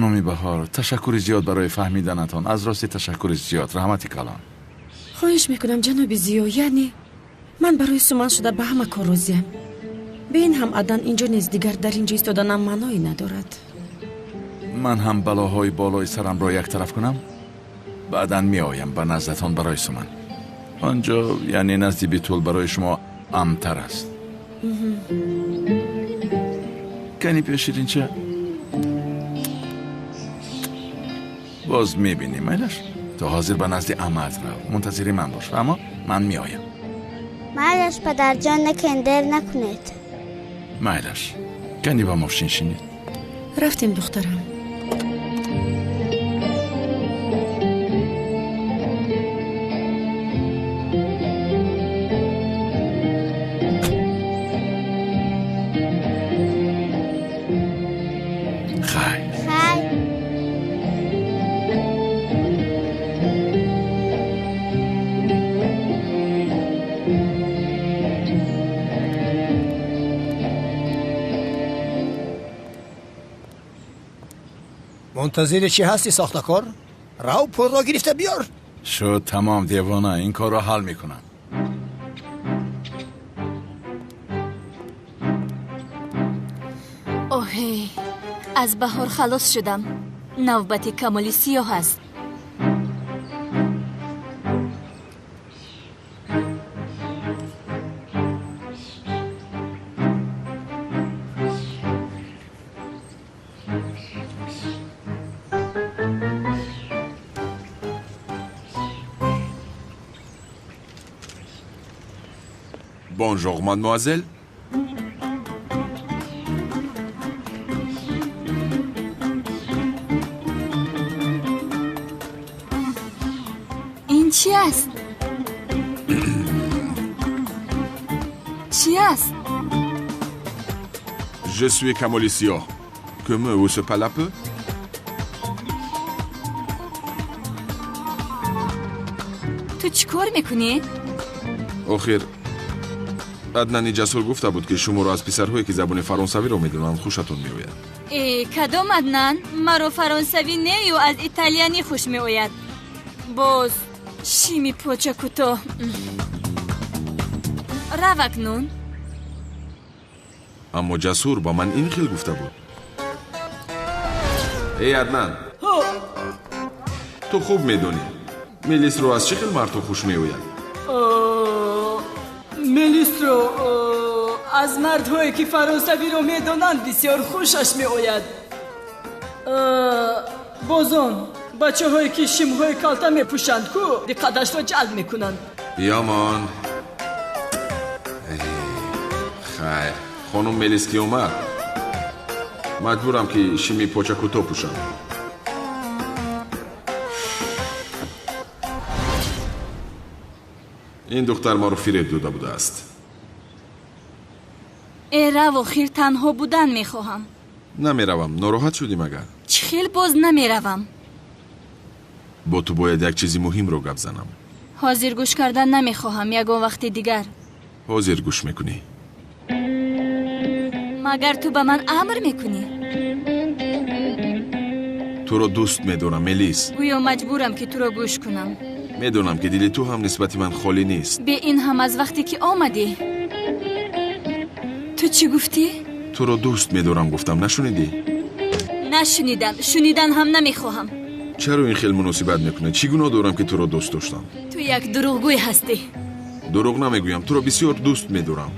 خانم بهار، تشکر زیاد برای فهمیدنتان. از راستی تشکر زیاد. رحمتی کلام. خواهش میکنم جناب زیو، یعنی من برای سومن شده به همه کار راضیم. به این هم عدن اینجا نیز دیگر در اینجا ایستادنم معنایی ندارد. من هم بلاهای بالای سرم را یک طرف کنم، بعدن می آیم به نزدتان برای سومن. آنجا یعنی نزدی بیتول برای شما امتر است. کنی پیشیرین چه؟ باز می بینیم ایلش. تو حاضر به نزدی امت رو منتظری من باش، اما من می آیم. معلش پدر جان نکندر نکنید. مایلش کنی با مفشین شینید. رفتیم دخترم. منتظر چی هستی ساختکار؟ راو پول را گرفته بیار. شد تمام دیوانه، این کار را حل میکنم. اوهی، از بهار خلاص شدم. نوبت کمالی سیاه است. Bonjour, mademoiselle. این چی است؟ چی است؟ Je suis Kamoli Siah. Que me vous se parle un peu? تو چیکار میکنی؟ آخر عدنانی جسور گفته بود که شما را از پسرهایی که زبان فرانسوی را میدونند خوشتون میآید. کدام عدنان؟ مرا فرانسوی نه و از ایتالیانی خوش میآید. باز شیمی پوچه کوتاه. رو اکنون. اما جسور با من این خیلی گفته بود. ای عدنان، تو خوب میدونی میلیس رو از چه خیلی مرد خوش میآید؟ میلیس رو از مردهایی که فرانسوی رو میدونند بسیار خوشش میآید. بازون بچه هایی که شمهای کالتا میپوشند کو دقتش رو جلب میکنند. بیامان. خیر، خانم میلیس که اومد مجبورم که شیمی پوچه کوتاه پوشم. این دختر ما رو فریب داده بوده است. رو خیر تنها بودن میخواهم. نمیروم. ناراحت شدی مگر؟ چخیل باز نمیروم. با تو باید یک چیزی مهم رو گپ زنم. حاضر گوش کردن نمیخواهم. یگان وقت دیگر. حاضر گوش میکنی؟ مگر تو به من امر میکنی؟ تو رو دوست میدونم میلیس. گویا مجبورم که تو رو گوش کنم. میدونم که دل تو هم نسبت من خالی نیست. به این هم از وقتی که آمدی. تو چی گفتی؟ تو رو دوست میدارم گفتم، نشنیدی؟ نشنیدم. شنیدن هم نمیخواهم. چرا این خیلی مناسبت میکنه؟ چی گناه دارم که تو رو دوست داشتم؟ تو یک دروغگوی هستی. دروغ نمیگویم. تو رو بسیار دوست میدارم.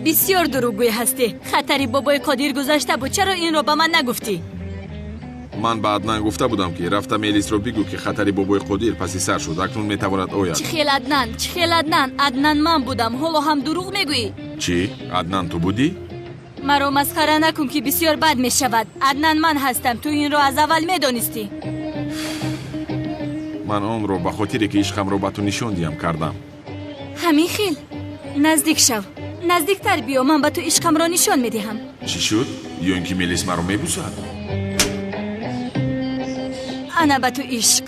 بسیار دروغگوی هستی. خطری بابای قادر گذشته بود. چرا این رو به من نگفتی؟ من بعد نگفته بودم که رفتم میلیس رو بگو که خطری بابای قادر پسی سر شد. اکنون میتواند آید. چه خیل عدنان؟ چه خیل عدنان؟ عدنان من بودم. حالا هم دروغ میگویی؟ چی؟ عدنان تو بودی؟ مرا مسخره نکن که بسیار بد میشود. عدنان من هستم. تو این رو از اول میدانستی. من آن رو به خاطری که عشقم رو به تو نشان دیم کردم. همین خیل نزدیک شو. نزدیکتر بیا. من به تو عشقم را نشان میدهم. چی شد؟ یا اینکه میلیس مرا میبوسد؟ انا به تو عشق.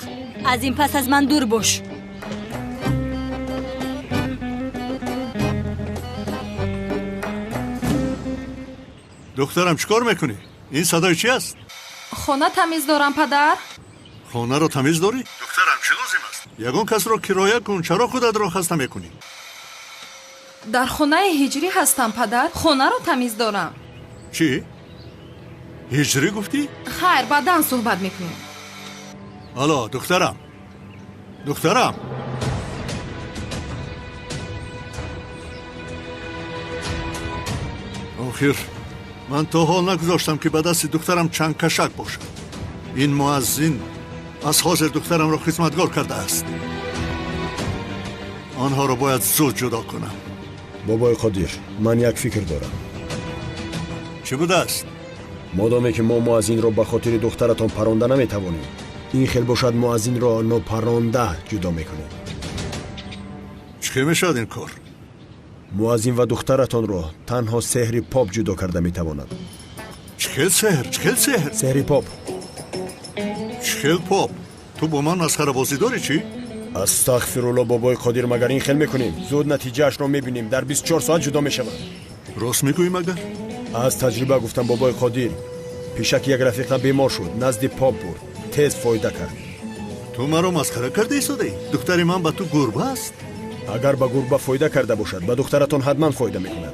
از این پس از من دور باش. دخترم چیکار میکنی؟ این صدای چی است؟ خانه تمیز دارم پدر. خانه رو تمیز داری؟ دخترم چه لازم است؟ یگان کس رو کرایه کن، چرا خودت رو خسته میکنی؟ در خانه هجری هستم پدر. خانه رو تمیز دارم. چی؟ هجری گفتی؟ خیر بعداً صحبت میکنیم. حالا دخترم آخر من تا حال نگذاشتم که به دست دخترم چند کشک باشد. این مؤذن از حاضر دخترم را خدمتگار کرده است. آنها را باید زود جدا کنم. بابای قدیر، من یک فکر دارم. چی بوده است؟ مادامی که ما مؤذن را به خاطر دخترتان پرانده نمیتوانیم، این خیل باشد مؤذن را ناپرانده جدا میکنیم. چی میشد این کار؟ مؤذن و دخترتان را تنها سحر پاپ جدا کرده میتواند. چکل سحر؟ سحر پاپ. چکل پاپ؟ تو با من مسخره بازی داری چی؟ استغفرالله بابای قدیر، مگر این خیل میکنیم زود نتیجهش را میبینیم. در 24 ساعت جدا میشود. راست میگویی مگر؟ از تجربه گفتم بابای قدیر. پیشک یک رفیق بیمار شد، نزد پاپ برد، تست فایده کرد. تو مرا مسخره کرده ایستاده ای؟ دختری من به تو گربه است؟ اگر به گربه فایده کرده باشد به دخترتان حتما فایده میکند.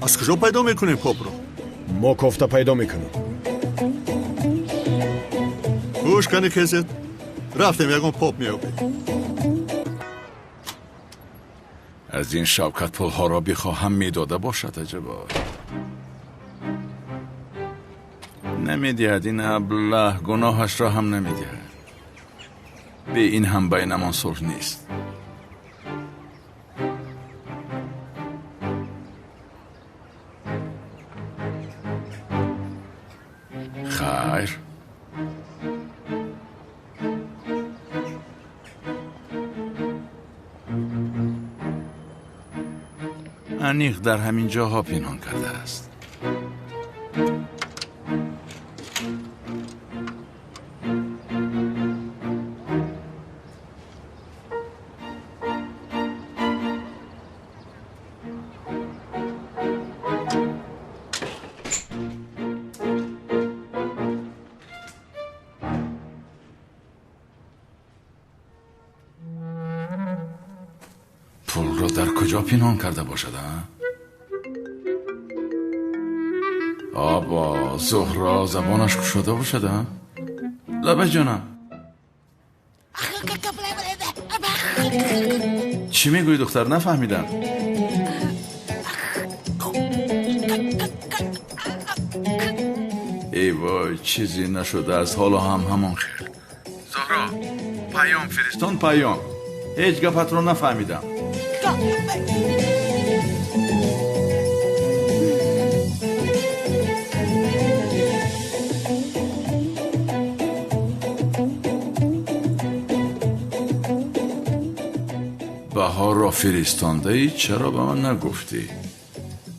از کجا پیدا میکنیم پاپ رو؟ ما کوفته پیدا میکنیم. گوش کنی کزت؟ رفتیم یکم پاپ میابیم. از این شوکت پلها را بخواهم میداده باشد. عجبا نمیدهد. این ابله گناهش را هم نمیدهد. به این هم بینمان صلح نیست. خیر انیق در همین جاها پنهان کرده است. پول رو در کجا پنهان کرده باشد؟ آبا زهرا زبانش شده باشد. لبه جانم چی میگوی دختر؟ نفهمیدم. ای وای چیزی نشده از حالا هم همان خیر. زهرا پیام فرستان. پیام هیچ گفت رو نفهمیدم. بهار را فرستانده ای؟ چرا به من نگفتی؟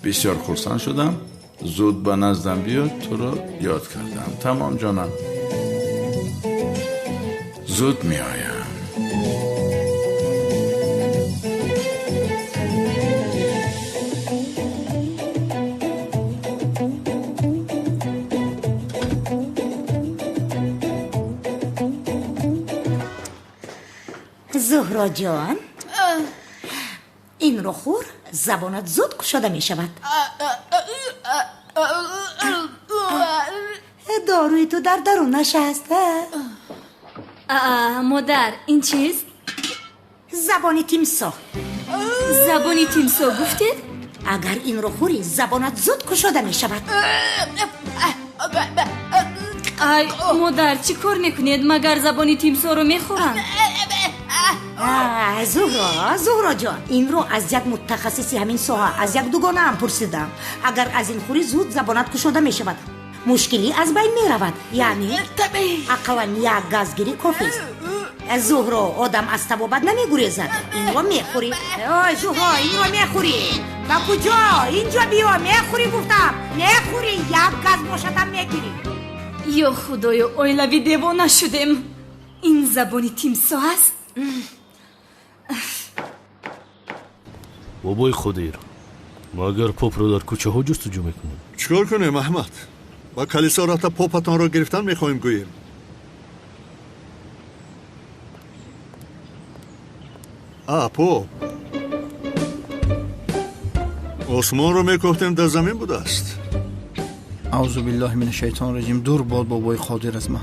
بسیار خرسند شدم. زود به نزدم بیاد، تو را یاد کردم. تمام جانم، زود می آیم. زهرا جان این رو خور، زبانت زود گشاده می شود. داروی تو در درون نشسته. مادر این چیست؟ زبانی تیمسا. زبانی تیمسا گفتید؟ اگر این رو خوری زبانت زود گشاده می شود. ای مادر چی کار میکنید؟ مگر زبانی تیمسا رو میخورم؟ زهرا جان این رو از یک متخصصی همین ساحه، از یک دوگانه هم پرسیدم. اگر از این خوری زود زبانت گشاده می شود، مشکلی از بین می رود. یعنی اقلا یک گازگیری کافی است. زهرا آدم از تبابت نمی گریزد. این رو می خوری. زهرا این رو می خوری. با کجا؟ اینجا بیا می خوری گفتم. می خوری یک گاز باشدم می گیری. یا خدایا اویلوی دیوانه شدم. این زبانی تیمسا هست؟ بابای خدیر، ما اگر پاپ رو در کوچه ها جستجو میکنیم چیکار کنیم احمد؟ با کلیسا رفته پاپتان را گرفتن میخواهیم گوییم. پاپ آسمان رو میگفتیم در زمین بوده است. اعوذ بالله من الشیطان الرجیم. دور باد بابای قادر از من.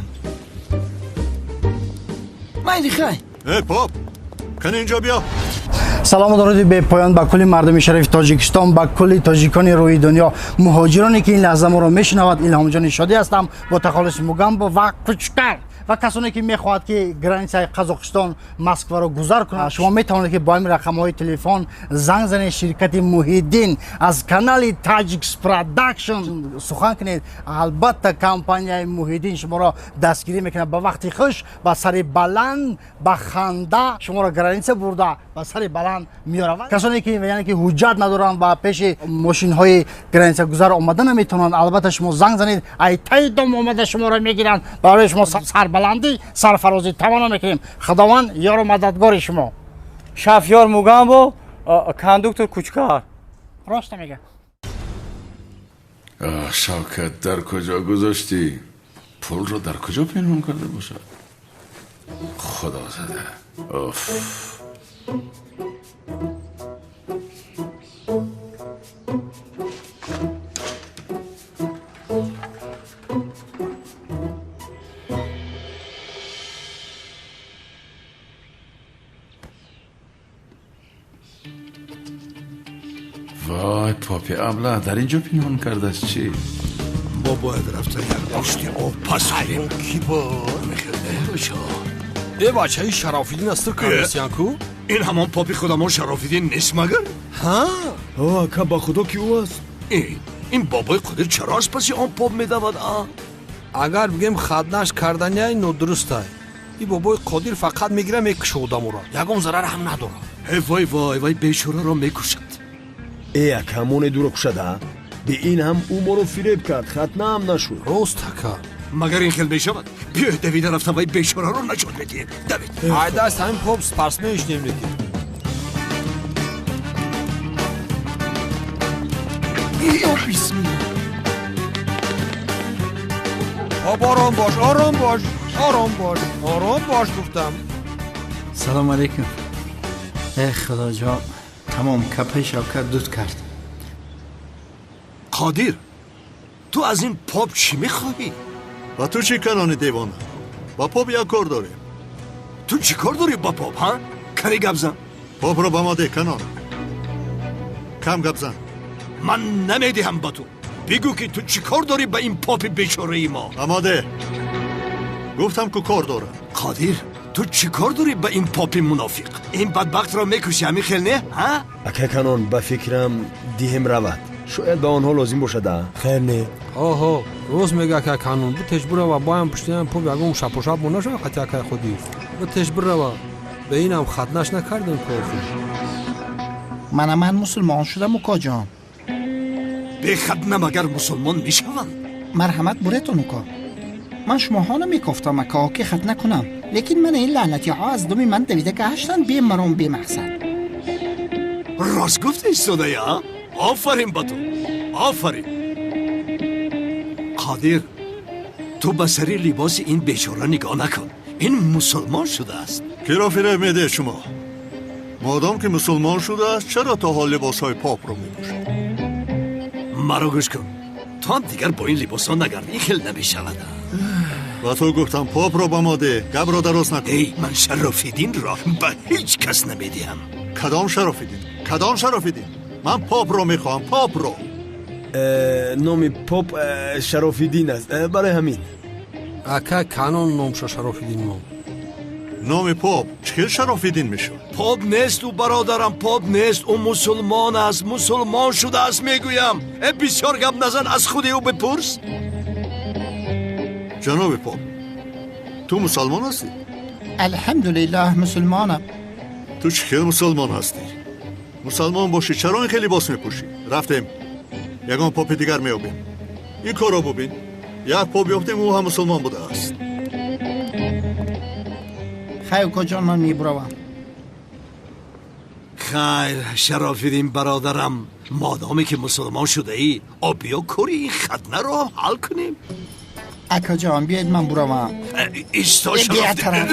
مایلی خای پاپ کن اینجا بیا. سلام و درود به پایان به کل مردم شریف تاجیکستان، به کل تاجیکان روی دنیا، مهاجرانی که این لحظه ما رو میشنوند. الهام جان شادی هستم با تخلص موگم با وقت کوچکتر و کسانی که میخواهد که گرانسای قزاقستان مسکو رو گذر کنند. شما میتوانید که با این رقم های تلفن زنگ زنید شرکت محیدین از کانال تاجیکس پروداکشن سخن کنید. البته کمپانی محیدین شما را دستگیری میکنه با وقتی خوش، با سر بلند، با خنده شما را گرانسه برده با سر بلند میارند. کسانی که یعنی که حجت ندارن و پیش ماشین های گرانسه گذر اومدن نمیتونن، البته شما زنگ زنید ای تایدم اومده شما را میگیرن برای شما سر بلندی سرفرازی تمام میکنیم. خداوند یار و مددگار شما. شفیار موگم و کاندوکتور کوچکار. راست میگه. شوکت در کجا گذاشتی؟ پول رو در کجا پنهان کرده باشد؟ خدا زده. اوف. وای پاپی ابله در اینجا پنهان کرده است چی؟ ما باید رفته یک پشتی آب پس کنیم. کی بار میخواه باشا؟ ای بچه های شرافیدین است کارسیان کو؟ این همان پاپی خودمان شرافیدین نیست مگر؟ ها؟ که با خدا کی او است؟ این بابای قادر چرا از پسی آن پاپ میدود؟ اگر بگیم خدنش کردنی های ندرست های. این بابای قادر فقط میگیره میکشه آدم را، یکم ضرر هم نداره. وای وای وای بیچاره را میکشد. یک همون دور کشده به این هم او ما رو فریب کرد، ختنه هم نشد. راست که مگر این خیل میشود؟ بیای دویده رفتم وای بیچاره رو نشد میدیم. دوید haydi از همین پاپ سپرس میشنیم لیکی. آرام باش آرام باش آرام باش آرام باش گفتم. سلام علیکم. ای خدا جان تمام کپه شوکت دود کرد. قادر تو از این پاپ چی میخواهی؟ و تو چی کنانی دیوانه؟ با پاپ یک کار داری. تو چی کار داری با پاپ ها؟ کنی گپ زن. پاپ رو با ما ده کنار. کم گپ زن. من نمیدهم با تو. بگو که تو چی کار داری با این پاپ بیچاره ما؟ آماده. گفتم که کار داره. قادر تو چی کار داری با این پاپ منافق؟ این بدبخت را میکشی همی خیل نه؟ ها؟ اکه کنان به فکرم دیهم رود. شاید به آنها لازم باشد. خیر نه. آها روز میگه که کانون بو تجبره و بایم پشتیم پاپ یکم شپ و شپ منشه خطی که خودی بو تجبره و به اینم خدنش نکردیم کافی. من مسلمان شدم اوکا جان. به خدنه مگر مسلمان میشوند؟ مرحمت برتون اوکا. من شما ها نمیگفتم که خط نکنم، لیکن من این لعنتی ها از دومی من دویده که هشتن بی مرام بی مقصد. راست گفتی سوده یا؟ آفرین با تو آفرین. قادر تو به سری لباس این بیچاره نگاه نکن، این مسلمان شده است. کی را فریب میده شما؟ مادام که مسلمان شده است چرا تا حال لباس های پاپ رو میپوشد؟ مرا گوش کن، تو هم دیگر با این لباس ها نگرد، این خیل نمیشود. و تو گفتم پاپ رو با ما ده، گب را درست نکن. من شرافیدین را به هیچ کس نمیدیم. کدام شرافیدین؟ کدام شرافیدین؟ من پاپ رو میخوام، پاپ رو. نام پاپ شرافیدین است، برای همین اکه کانون نامش شرافیدین ما. نام پاپ چه شرافیدین میشه؟ پاپ نیست او برادرم، پاپ نیست او مسلمان است، مسلمان شده است میگویم. بسیار گپ نزن، از خود او بپرس. جناب پاپ تو مسلمان هستی؟ الحمدلله مسلمانم. تو چه مسلمان هستی؟ مسلمان باشی چرا این خیلی لباس میپوشی؟ رفتیم یکان پاپ دیگر میابیم. این کار رو ببین، یک پاپ یافتیم او هم مسلمان بوده است. خیر کجا من میبروم. خیر شرافیدین برادرم، مادامی که مسلمان شده ای بیا کاری این ختنه رو هم حل کنیم. اکا جان بیاید من بروم. ایستا بیا طرف.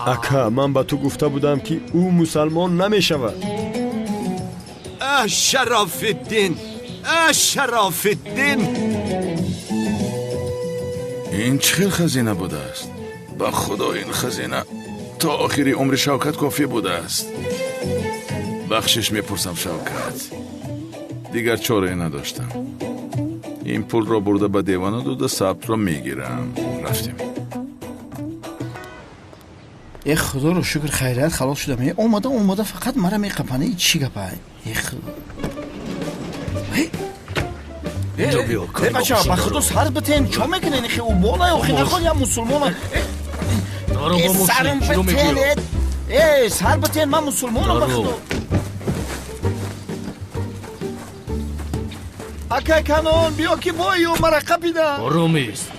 اکا من با تو گفته بودم که او مسلمان نمیشود. شراف الدین شراف الدین این چه خزینه بوده است؟ با خدا این خزینه تا آخری عمر شوکت کافی بوده است. بخشش میپرسم شوکت، دیگر چاره نداشتم. این پول را برده به دیوانه دوده ثبت را میگیرم. رفتیم. ای خدا رو شکر خیریت خلاص شدم. اومده فقط مرا میقپنه. ای چی گپه؟ ای خدا. اینجا بیا ای بچه ها با خدا سر بتین. چا میکنین اخی او بالا اخی نخواد یا مسلمان ای سرم بتین. ای سر بتین من مسلمانم با خدا. اکا کانون بیا که بایو مرقه بیدم. برو میست.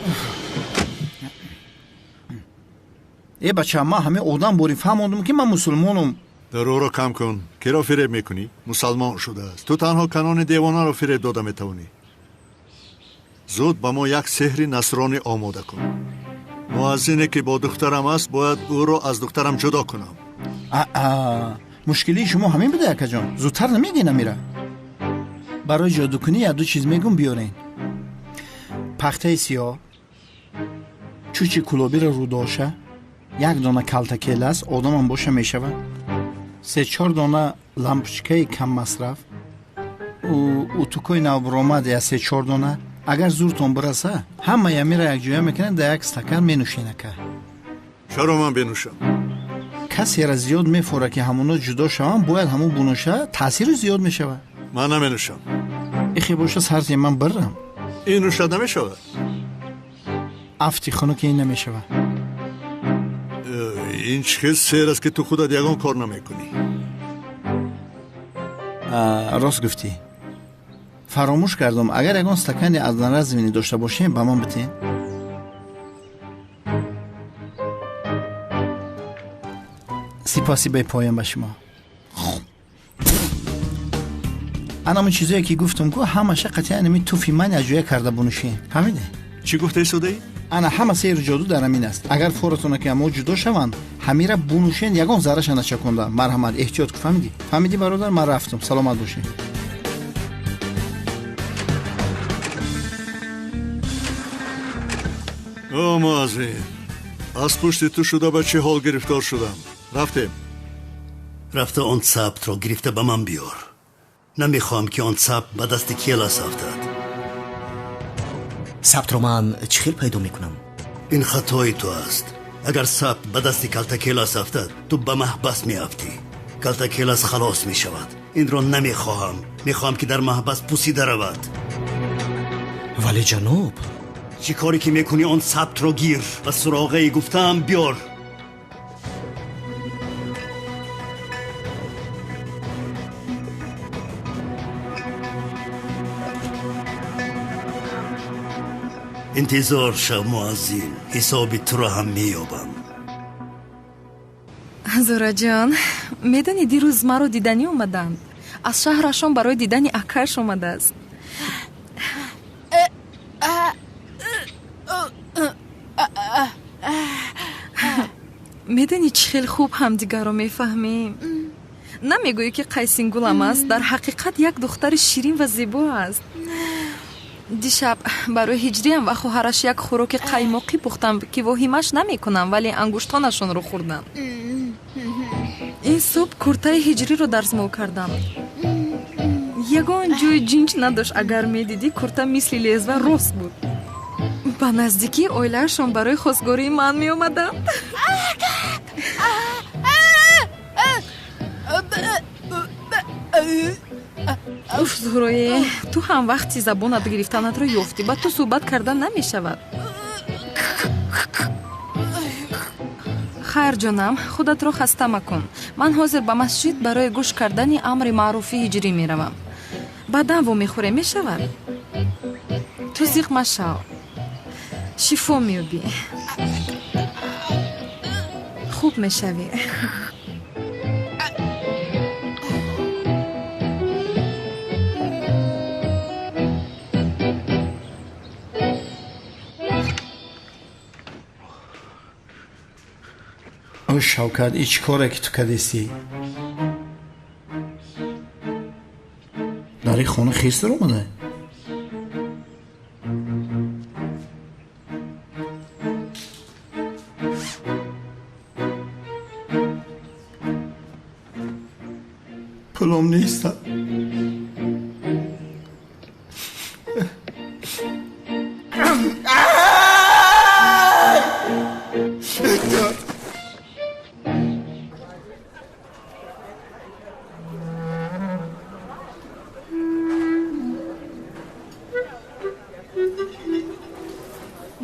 ای بچه ما همه آدم باری فهموندم که من مسلمانم. درو رو کم کن. کی را فریب میکنی؟ مسلمان شده است. تو تنها کانون دیوانه رو فریب داده میتونی. زود با ما یک سحر نصرانی آماده کن. مؤذنی که با دخترم است باید او رو از دخترم جدا کنم. مشکلی شما همین بده اکا جان. زودتر نمیگی نمیره. برای جادو کنی یا دو چیز میگم بیارین. پخته سیاه، چوچی کلوبی رو داشه، یک دانه کلتکیل است آدم هم باشه میشود، 3-4 دانه لامپچکه کم مصرف و توکوی نو برآمد یا 3-4 دانه. اگر زورتون برسه همه یمی را یک جویا میکنن در یک استکان می نوشینه که. چرا من بنوشم؟ کسی را زیاد میفوره که همونو جدا شوم باید همون بنوشه تاثیر زیاد میشود. من نمینوشم. اخی باشه سرزی من برم. این نوشد نمیشود. افتی خانو که این نمیشود. این چه سیر است که تو خودت یگان کار نمیکنی؟ راست گفتی. فراموش کردم اگر یگان استکانی از نظر زمینی داشته باشیم با من بتین. سپاسی به پایان به شما. انا من چیزایی که گفتم که همشه قطعا نمی توفی من اجویا کرده بنوشین. فهمیده؟ چی گفته سودایی؟ انا همه سیر جادو در همین است. اگر فورتونه که ما جدا شوند همیره بنوشین یگان ذرهش نچکنده. مرحمت احتیاط کن. فهمیدی؟ فهمیدی برادر؟ من رفتم. سلامت باشین. او مازی از پشت تو شده به چه حال گرفتار شدم. رفتیم. رفته آن ثبت را گرفته به من بیار. نمیخوام که آن ثبت به دست کیلاس افتد. ثبت رو من چخیل پیدا میکنم؟ این خطای تو است. اگر ثبت به دست کلتا کیلاس افتد تو به محبس میافتی. کلتا کیلاس خلاص میشود. این را نمیخواهم. میخواهم که در محبس پوسیده رود. ولی جناب چی کاری که میکنی آن ثبت را گیر و سراغه گفتم بیار. انتظار شو مؤذن. حساب تو را هم میابم. زورا جان میدانی دیروز مرا دیدنی اومدند. از شهرشان برای دیدنی اکاش اومده است. میدانی چه خیلی خوب همدیگر رو میفهمیم. نمیگویی که قیسین گلم است. در حقیقت یک دختر شیرین و زیبا است. دیشب برای هجری هم و خواهرش یک خوراک قیماقی پختم که واهیمش نمی کنم ولی انگشتانشون رو خوردم. این صبح کرته هجری رو درزمو کردم. یگان جوی جینج نداشت. اگر می دیدی کرته مثل لیز و راست بود. با نزدیکی اویلهشون برای خواستگاری من می اومدم. اوف زهرایه تو هم وقتی زبانت گرفتنت رو یافتی با تو صحبت کردن نمی شود. خیر جانم خودت رو خسته مکن. من حاضر به مسجد برای گوش کردن امر معروفی هجری می روم. بعدا و می خوره می شود. تو زیق مشو. شفا می بی. خوب می شوی. او شوکت ایچ کاره که تو کدیستی در این خونه خیستر اومده پلوم نیستم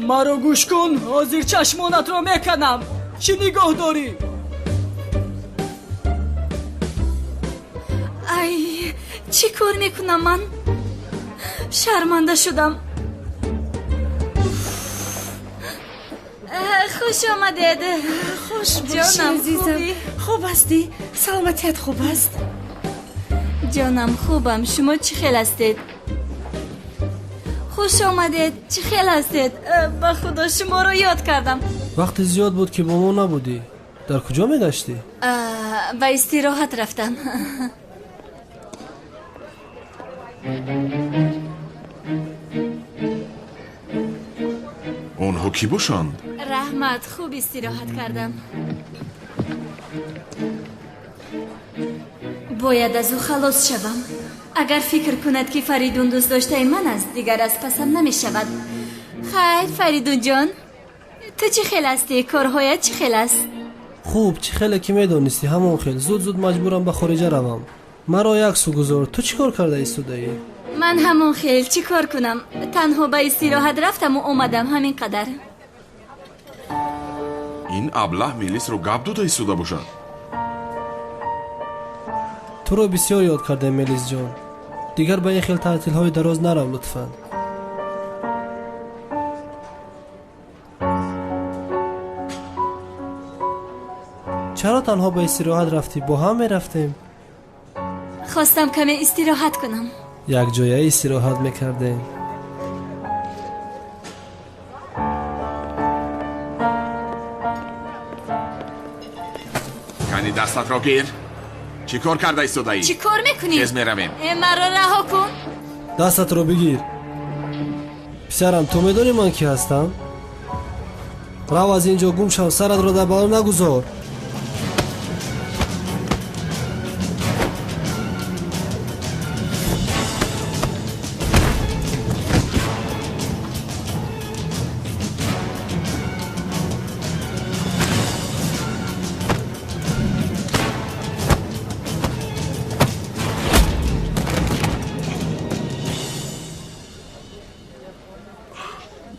مرا گوش کن حاضر چشمانت را میکنم چی نگاه داری؟ ای چی کار میکنم من؟ شرمنده شدم. خوش آمدید. خوش باشی جانم، عزیزم. خوبی؟ خوب هستی؟ سلامتیت خوب است؟ جانم خوبم. شما چی خیل هستید؟ خوش آمدید. چی خیل هستید؟ به خدا شما رو یاد کردم. وقت زیاد بود که با ما نبودی. در کجا میگشتی؟ به استراحت رفتم. اونها کی باشند؟ رحمت خوب استراحت کردم. باید از او خلاص شوم. اگر فکر کند که فریدون دوست داشته من است دیگر از پسم نمی شود. خیر فریدون جان، تو چی خیل هستی؟ کارهایت چی خیل است؟ خوب چی خیلی که میدونستی همون خیل زود مجبورم به خارجه روم. مرا یک سو گذار. تو چی کار کرده ایستاده‌ای؟ من همون خیل چی کار کنم؟ تنها به استراحت رفتم و اومدم همین قدر. این ابله میلیس رو گپ داده ایستاده باشند. تو رو بسیار یاد کرده میلیس جان. دیگر به این خیل تعطیل های دراز نرو لطفاً. چرا تنها به استراحت رفتی؟ با هم میرفتیم. خواستم کمی استراحت کنم. یک جایی استراحت میکردیم. کنی دستت را گیر. چی کار کرده ایستاده ای؟ چی کار میکنی؟ تیز میرویم. مرا رها کن. دستت رو بگیر. پسرم تو میدونی من کی هستم؟ رو از اینجا گم شو. سرت رو در بالا نگذار.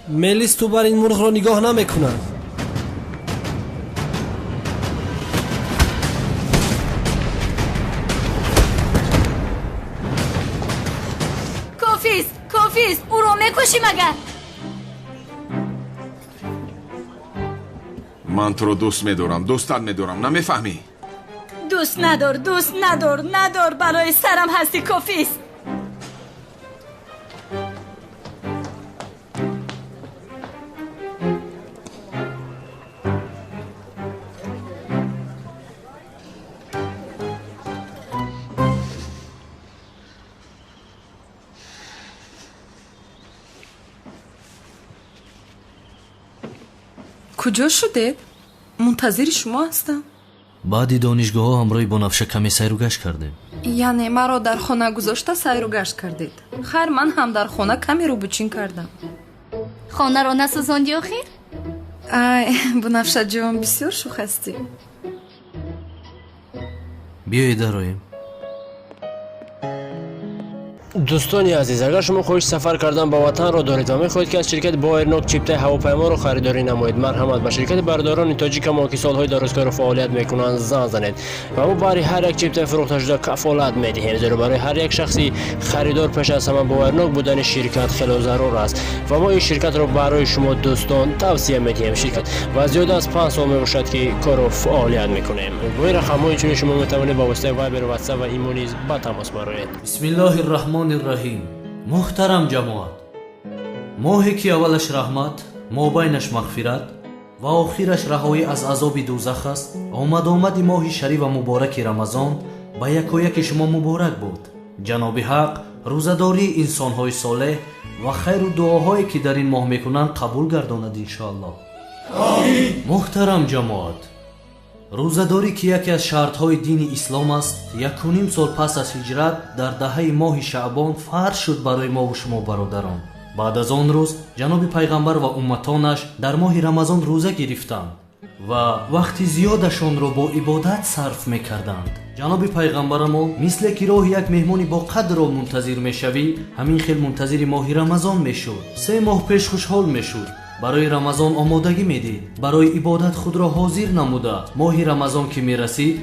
میلیس تو بر این مرغ را نگاه نمیکنند. کافیست او رو میکشی مگر؟ من تو رو دوست میدارم. دوستت میدارم. نمیفهمی؟ دوست ندار برای سرم هستی کافیست. کجا شده؟ منتظر شما هستم. баъди донишгоҳҳо ҳамроҳи бонавша каме сайру гашт кардем. яъне маро дар хона гузошта сайру гашт кардед? хайр, ман ҳам дар хона каме рӯбучин кардам. хонаро насӯзондӣ охир? ай бунафшаҷон, бисёр шух ҳастӣ. биёед дароем. دوستانی عزیز، اگر شما خواهش سفر کردن به وطن را دارید و می‌خواهید که از شرکت بایرنوک چیپتای هواپیما را خریداری نمایید، مرحمت به شرکت برداران تاجیک ما که سالهای درازکار فعالیت میکنند زنگ زنید و ما برای هر یک چیپتای فروخته شده کفالت میدهیم. زیرا برای هر یک شخصی خریدار پیش از همه بایرنوک بودن شرکت خیلی ضرور است و ما این شرکت را برای شما دوستان توصیه میدهیم. شرکت و زیاد از 5 سال میباشد که کار و فعالیت میکنیم. با این رقم‌های چون شما میتوانید با واسطه وایبر و واتساپ و ایمو نیز با تماس برآیید. بسم الله الرحمن الرحیم. محترم جماعت، ماهی که اولش رحمت، مابینش مغفرت ва охираш раҳоӣ аз азоби дӯзах аст. омадомади моҳи шариф ва мубораки рамазон ба якояки шумо муборак буд. ҷаноби ҳақ рӯзадории инсонҳои солеҳ ва хайру дуоҳое ки дар ин моҳ мекунанд қабул гардонад иншоаллоҳ. муҳтарам ҷамоат, рӯзадорӣ ки яке аз шартҳои дини ислом аст, 1.5 сол пас аз ҳиҷрат дар даҳаи моҳи шаъбон фарз шуд барои мову шумо бародарон. баъд аз он рӯз ҷаноби пайғамбар ва умматонаш дар моҳи рамазон рӯза гирифтанд ва вақти зиёдашонро бо ибодат сарф мекарданд. ҷаноби пайғамбарамон мисле ки роҳи як меҳмони боқадрро мунтазир мешавӣ, ҳамин хел мунтазири моҳи рамазон мешуд. 3 моҳ пеш хушҳол мешуд, барои рамазон омодагӣ медид, барои ибодат худро ҳозир намуда, моҳи рамазон ки мерасид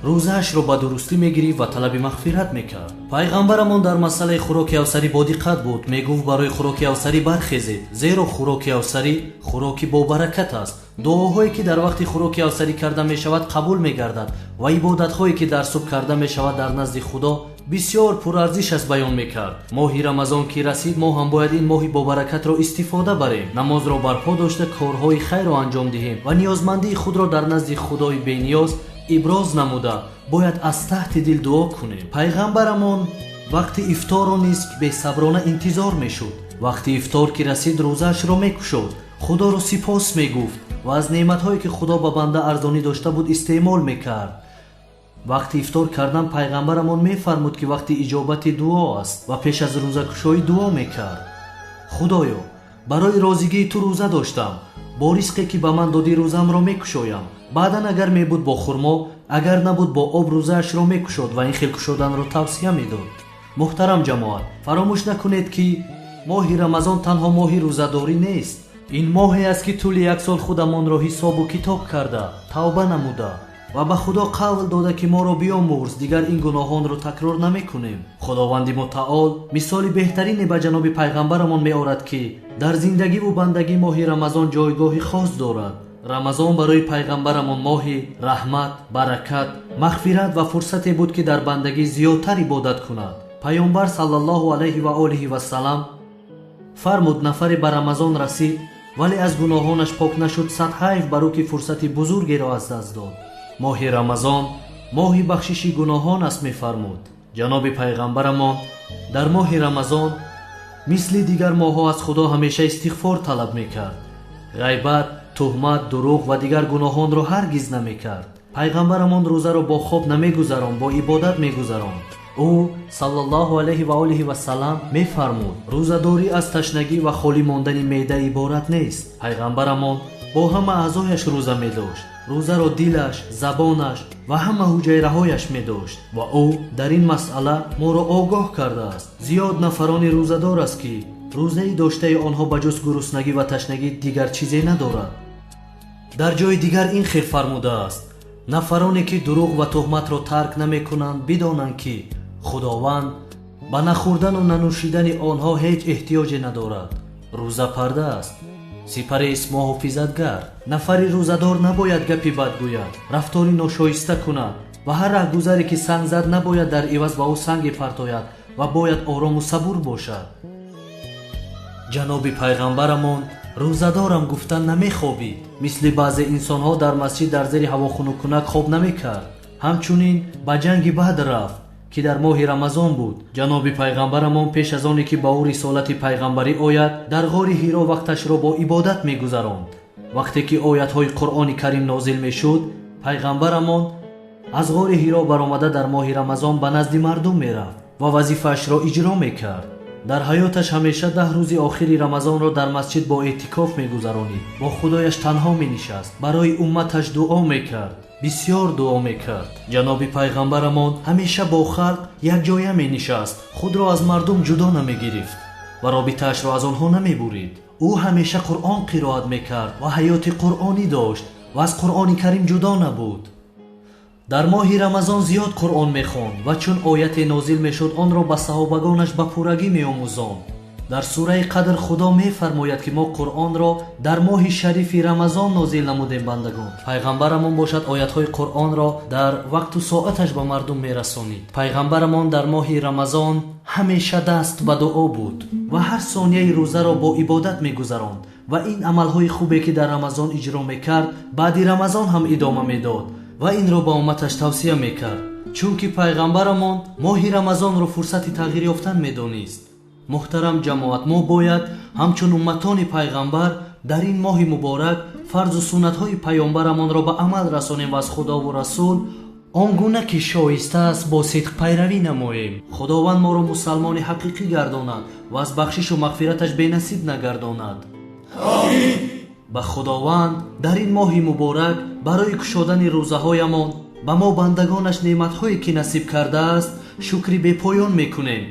рӯзаашро ба дурустӣ мегирифт ва талаби мағфират мекард. пайғамбарамон дар масъалаи хӯроки авсарӣ бодиққат буд. мегуфт барои хӯроки авсарӣ бархезед, зеро хӯроки авсарӣ хӯроки бобаракат аст. дуоҳое ки дар вақти хӯроки авсарӣ карда мешавад қабул мегардад ва ибодатҳое ки дар субҳ карда мешавад дар назди худо бисёр пурарзиш аст баён мекард. моҳи рамазон ки расид, мо ҳам бояд ин моҳи бобаракатро истифода барем, намозро барпо дошта корҳои хайрро анҷом диҳем ва ниёзмандии худро дар назди худои бениёз иброз намуда бояд аз таҳти дил дуо кунем. пайғамбарамон вақти ифторро низ бесаброна интизор мешуд. вақти ифтор ки расид, рӯзаашро мекушод, худоро сипос мегуфт ва аз неъматҳое ки худо ба банда арзонӣ дошта буд истеъмол мекард. вақти ифтор кардан пайғамбарамон мефармуд ки вақти иҷобати дуо аст ва пеш аз рӯзакушоӣ дуо мекард. худоё, барои розигии ту рӯза доштам, бо ризқе ки ба ман додӣ рӯзамро мекушоям. баъдан агар мебуд бо хурмо, агар набуд бо об, рӯзаашро мекушод ва ин хел кушоданро тавсия медод. муҳтарам ҷамоат, фаромӯш накунед ки моҳи рамазон танҳо моҳи рӯзадорӣ нест. ин моҳе аст ки тӯли як сол худамонро ҳисобу китоб карда, тавба намуда ва ба худо қавл дода ки моро биомӯрз, дигар ин гуноҳонро такрор намекунем. худованди мутаол мисоли беҳтарине ба ҷаноби пайғамбарамон меорад ки дар зиндагиву бандагӣ моҳи рамазон ҷойгоҳи хос дорад. рамазон барои пайғамбарамон моҳи раҳмат, баракат, мағфират ва фурсате буд ки дар бандагӣ зиёдтар ибодат кунад. пайғамбар саллаллоҳу алайҳи ва олиҳи вассалам фармуд, нафаре ба рамазон расид вале аз гуноҳонаш пок нашуд, сад ҳайф бар ӯ ки фурсати бузургеро аз даст дод. моҳи рамазон моҳи бахшиши гуноҳон аст мефармуд. ҷаноби пайғамбарамон дар моҳи рамазон мисли дигар моҳҳо аз худо ҳамеша истиғфор талаб мекард. ғайбат, туҳмат, дурӯғ ва дигар гуноҳонро ҳаргиз намекард. пайғамбарамон рӯзаро бо хоб намегузарон, бо ибодат мегузаронд. ӯ саллаллоҳу алайҳи ва олиҳи вассалам мефармуд, рӯзадорӣ аз ташнагӣ ва холӣ мондани меъда иборат нест. пайғамбарамон бо ҳама аъзояш рӯза медошт. рӯзаро дилаш, забонаш ва ҳама ҳуҷайраҳояш медошт ва ӯ дар ин масъала моро огоҳ кардааст. зиёд нафарони рӯзадор аст ки рӯзаи доштаи онҳо ба ҷуз гуруснагӣ ва ташнагӣ дигар чизе надорад. дар ҷои дигар ин хел фармудааст: нафароне ки дурӯғ ва туҳматро тарк намекунанд, бидонанд ки худованд ба нахӯрдану нанӯшидани онҳо ҳеҷ эҳтиёҷе надорад. рӯза парда аст, сипарест муҳофизатгар. нафари рӯзадор набояд гапи бад гӯяд, рафтори ношоиста кунад ва ҳар раҳгузаре ки санг зад набояд дар иваз ба ӯ санге партояд ва бояд орому сабур бошад. ҷаноби пайғамбарамон рӯзадорам гуфтан намехобид. мисли баъзе инсонҳо дар масҷид дар зери ҳавохунукунак хоб намекард. ҳамчунин ба ҷанги Бадр рафт ки дар моҳи рамазон буд. ҷаноби пайғамбарамон пеш аз оне ки ба ӯ рисолати пайғамбарӣ ояд, дар ғори Ҳиро вақташро бо ибодат мегузаронд. вақте ки оятҳои Қуръони Карим нозил мешуд, пайғамбарамон аз ғори Ҳиро баромада дар моҳи рамазон ба назди мардум мерафт ва вазифаашро иҷро мекард. дар ҳаёташ ҳамеша 10 рӯзи охири рамазонро дар масҷид бо эътикоф мегузаронид. бо худояш танҳо менишаст, барои умматаш дуо мекард, бисёр дуо мекард. ҷаноби пайғамбарамон ҳамеша бо халқ якҷоя менишаст, худро аз мардум ҷудо намегирифт ва робитаашро аз онҳо намебурид. ӯ ҳамеша Қуръон қироат мекард ва ҳаёти қуръонӣ дошт ва аз Қуръони Карим ҷудо набуд. дар моҳи рамазон зиёд Қуръон мехонд ва чун ояте нозил мешуд, онро ба саҳобагонаш ба пуррагӣ меомӯзонд. дар сураи Қадр худо мефармояд ки мо Қуръонро дар моҳи шарифи рамазон нозил намудем бандагон. пайғамбарамон бошад оятҳои Қуръонро дар вақту соаташ ба мардум мерасонид. пайғамбарамон дар моҳи рамазон ҳамеша даст ба дуо буд ва ҳар сонияи рӯзаро бо ибодат мегузаронд ва ин амалҳои хубе ки дар рамазон иҷро мекард баъди рамазон ҳам идома медод ва инро ба умматаш тавсия мекард, чунки пайғамбарамон моҳи рамазонро фурсати тағйир ёфтан медонист. муҳтарам ҷамоат, мо бояд ҳамчун умматони пайғамбар дар ин моҳи муборак фарзу суннатҳои паёмбарамонро ба амал расонем ва аз худову расул он гуна ки шоиста аст бо сидқ пайравӣ намоем. худованд моро мусалмони ҳақиқӣ гардонад ва аз бахшишу мағфираташ бенасиб нагардонад. амин. ба худованд дар ин моҳи муборак барои кушодани рӯзаҳоямон ба мо бандагонаш неъматҳое ки насиб кардааст шукри бепоён мекунем.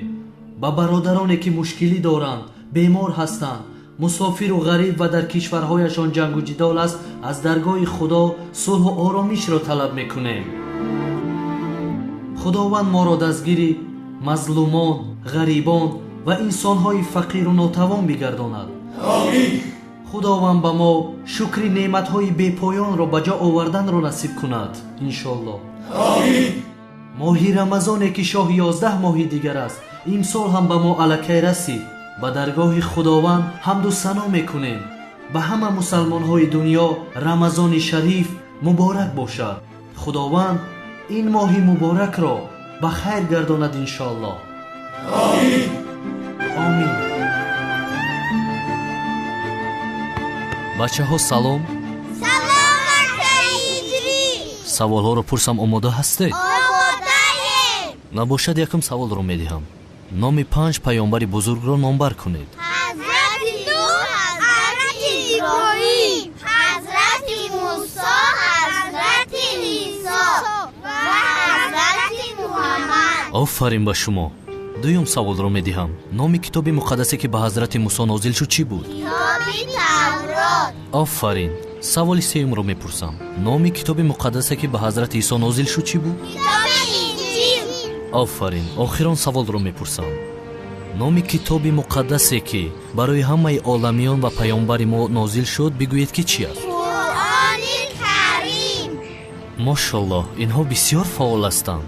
ба бародароне ки мушкилӣ доранд, бемор ҳастанд, мусофиру ғариб ва дар кишварҳояшон ҷангу ҷидол аст, аз даргоҳи худо сулҳу оромишро талаб мекунем. худованд моро дастгири мазлумон, ғарибон ва инсонҳои фақиру нотавон бигардонад. амин. худованд ба мо шукри неъматҳои бепоёнро ба ҷо оварданро насиб кунад. иншоаллоҳ. амин. моҳи рамазоне ки шоҳи 11 моҳи дигар аст, имсол ҳам ба мо алакай расид. ба даргоҳи худованд ҳамду сано мекунем. ба ҳама мусалмонҳои дунё рамазони шариф муборак бошад. худованд ин моҳи муборакро ба хайр гардонад иншоаллоҳ. амин. амин. бачаҳо салом. салом акаиҷри. саволҳоро пурсам, омода ҳастед? омодаем. набошад якам саволро медиҳам. номи 5 паёмбари бузургро номбар кунед. ҳазрати нуҳ, ҳазрати иброҳим, ҳазрати мусо, ҳазрати исо ва ҳазрати муҳаммад. офарин ба шумо. дуюм саволро медиҳам. номи китоби муқаддасе ки ба ҳазрати мусо нозил шуд чӣ буд? китоби таврот. офарин. саволи сеюмро мепурсам. номи китоби муқаддасе ки ба ҳазрати исо нозил шуд чӣ буд? китоби инҷил. офарин. охирон саволро мепурсам. номи китоби муқаддасе ки барои ҳамаи оламиён ва паёмбари мо нозил шуд бигӯед ки чӣ аст? қуръони карим. мошаллоҳ, инҳо бисёр фаъол ҳастанд.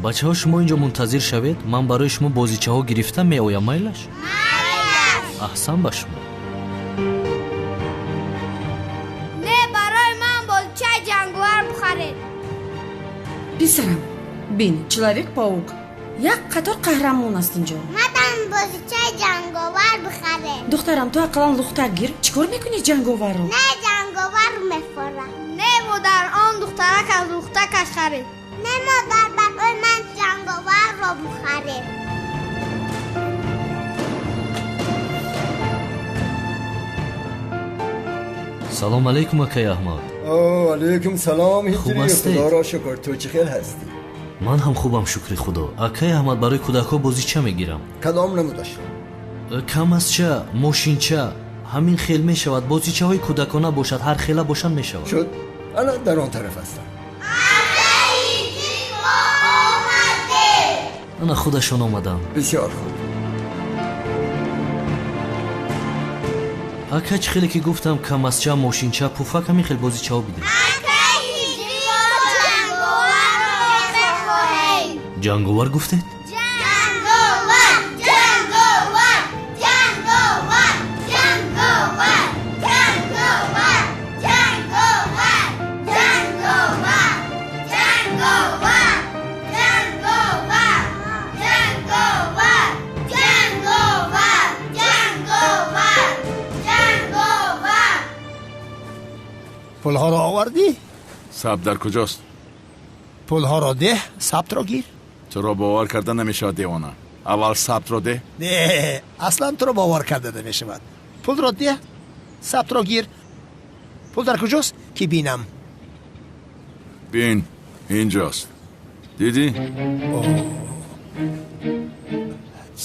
бачаҳо, шумо инҷо мунтазир шавед, ман барои шумо бозичаҳо гирифта меоям, майлаш? аҳсан ба шумо. не барои ман бозичаи ҷангувар бихаред. писарам, бин, человек-паук як қатор қаҳрамон аст инҷо. мадан бозичаи ҷанговар бихаред. духтарам, ту ақалан лухта гир, чӣ кор мекунӣ ҷанговарро? не ҷанговар мефорам. не модар, он духтарак аз лухтакаш харед. не модар, барои ман ҷанговарро бихаред. салом алейкум акай аҳмад. алейкум салом. Хуб ҳастед? худоро шукр. ту чӣ хел ҳастӣ? ман ҳам хубам, шукри худо. акай аҳмад, барои кӯдакҳо бозича мегирам. кадом намудаш? камасча, мошинча, ҳамин хел мешавад. бозичаҳои кӯдакона бошад, ҳар хела бошанд мешавад. шуд. ана дар он тараф ҳастам. ана худашон омадам. бисёр хуб. акай, чӣ хеле ки гуфтам камасча, мошинча, пуфак, ҳамин хел бозичаҳо бидем. ҷанговар гуфтед? ҷанговар, ҷанговар, ҷанговар, ҷанговар, ҷанговар, ҷанговар, ҷанговар, ҷанговар, ҷанговар, ҷанговар, ҷанговар, ҷанговар, ҷанговар. пулҳоро овардӣ? сабт дар куҷост? пулҳоро деҳ, сабтро гир. туро бовар карда намешавад девона. аввал сабтро деҳ. не, аслан туро бовар карда намешавад. пулро деҳ, сабтро гир. пул дар куҷост ки бинам? бин, инҷост. дидӣ?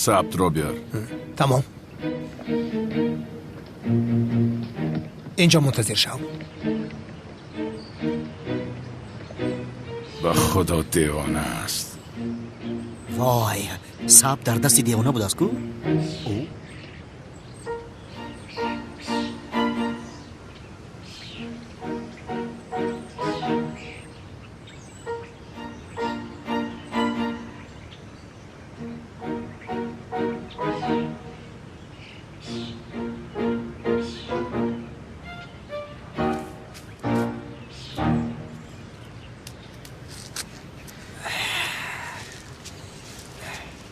сабтро биёр. тамом. инҷо мунтазир шав. ба худо девона аст. вой, сабт дар дасти девона будааст ку?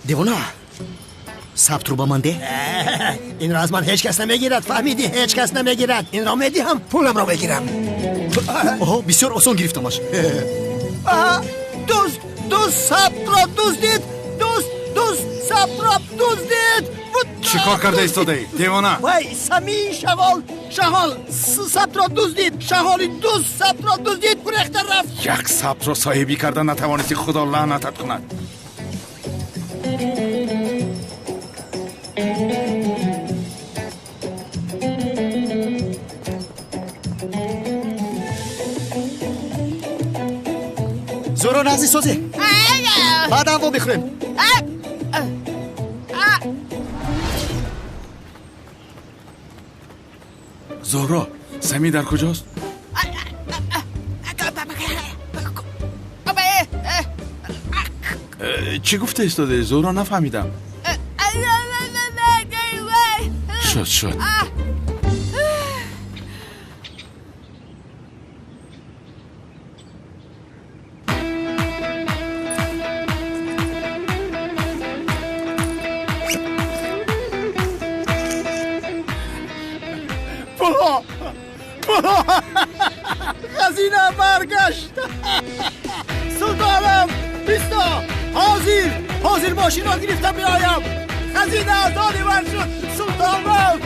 دیوانه ثبت رو با من ده. این را از من هیچ کس نمیگیرد. فهمیدی؟ هیچ کس نمیگیرد. این را میدی هم پولم را بگیرم. اوه بسیار آسان گرفتمش. دوست ثبت را دزدید. دوست ثبت را دزدید. چی کار کرده ایستاده دیوانه؟ وای سمی شغال ثبت را دزدید. شغالی دوست ثبت را دزدید. گریخته رفت. یک ثبت را صاحبی کردن نتوانستی. خدا لعنتت کند. زورو نازی سوزی بعدم با بخوریم. زهرا سمی در کجاست؟ چی گفته ایستاده؟ زهرا نفهمیدم. شد خزینه برگشت. سلطانم بیستا حاضر ماشین را گرفتم بیایم. خزینه آزادی من شد. سلطانم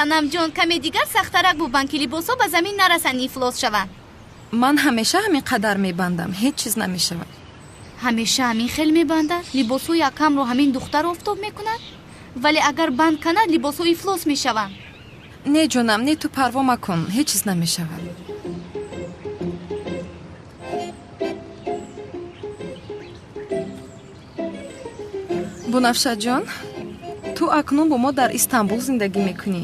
санам ҷон каме дигар сахтарак бубанд ки либосҳо ба замин нарасанд ифлос шаванд. ман ҳамеша ҳамин қадар мебандам, ҳеҷ чиз намешавад. ҳамеша ҳамин хел мебандад? либосҳои акамро ҳамин духтар офтоб мекунад, вале агар банд канад либосҳо ифлос мешаванд. не ҷонам, не ту парво макун, ҳеҷ чиз намешавад. бунафша ҷон, ту акнун бо мо дар Истанбул зиндагӣ мекунӣ.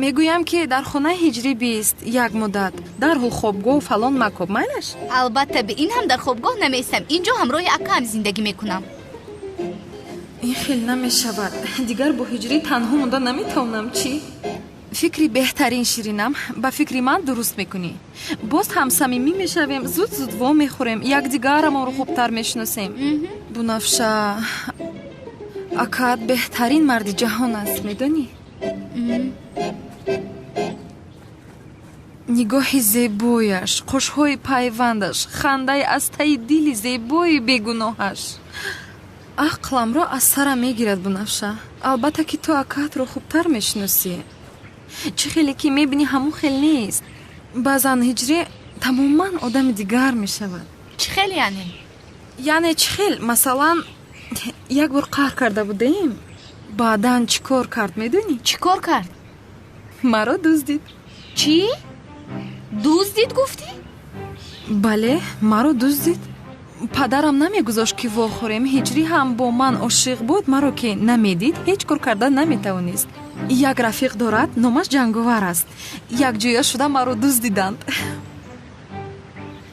мегӯям ки дар хонаи ҳиҷрӣ бист як муддат дарҳол хобгоҳ фалон макоб майлаш? албатта би ин ҳам дар хобгоҳ намеистам. инҷо ҳамроҳи акаам зиндагӣ мекунам. ин хел намешавад. дигар бо ҳиҷрӣ танҳо монда наметавонам. чӣ? фикри беҳтарин ширинам, ба фикри ман дуруст мекунӣ. боз ҳам самимӣ мешавем, зуд во мехӯрем, якдигарамонро хубтар мешиносем. бунафша, акаат беҳтарин марди ҷаҳон аст, медонӣ? нигоҳи зебояш, қушҳои пайвандаш, хандаи аз таи дили зебои бегуноҳаш ақламро аз сарам мегирад. бунафша, албатта ки ту акаатро хубтар мешиносӣ. чӣ хеле ки мебинӣ ҳамон хел нест. баъзан ҳиҷрӣ тамоман одами дигар мешавад. чӣ хел яъне? яъне чӣ хел? масалан як бор қаҳр карда будем, баъдан чӣ кор кард медонӣ? чӣ кор кард? маро дуздид. чӣ? дуздид гуфтӣ? бале, маро дуздид. падарам намегузошт ки вохӯрем. ҳиҷрӣ ҳам бо ман ошиқ буд. маро ки намедид, ҳеҷ кор карда наметавонист. як рафиқ дорад, номаш ҷанговар аст. якҷоя шуда маро дуздиданд.